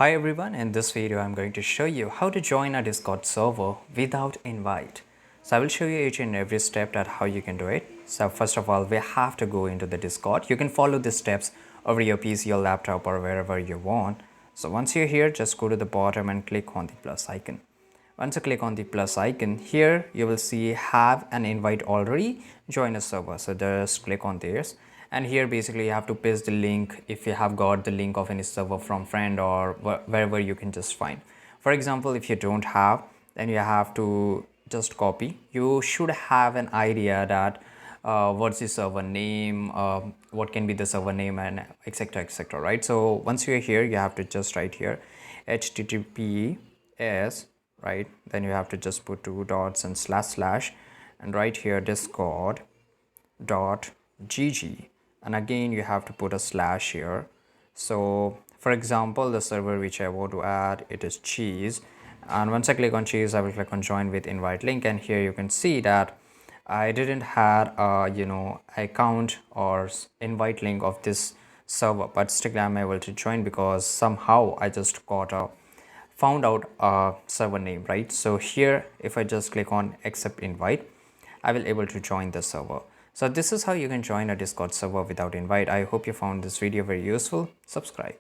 Hi everyone, in this video I'm going to show you how to join a Discord server without invite. So I will show you each and every step that how you can do it. So first of all, we have to go into the Discord. You can follow the steps over your PC or laptop or wherever you want. So once you're here, just go to the bottom and click on the plus icon. Once you click on the plus icon, here you will see have an invite already, join a server. So just click on this, and here basically you have to paste the link if you have got the link of any server from friend or wherever you can just find. For example, if you don't have, then you have to just copy. You should have an idea that what's the server name, what can be the server name, and etc, right? So once you're here, you have to just write here https, right? Then you have to just put two dots and slash and right here discord dot gg, and again you have to put a slash here. So for example, the server which I want to add, it is cheese, and once I click on cheese, I will click on join with invite link, and here you can see that I didn't had a account or invite link of this server, but still I'm able to join because somehow I just got a found out a server name, right? So here if I just click on accept invite, I will able to join the server. So this is how you can join a Discord server without invite. I hope you found this video very useful. Subscribe.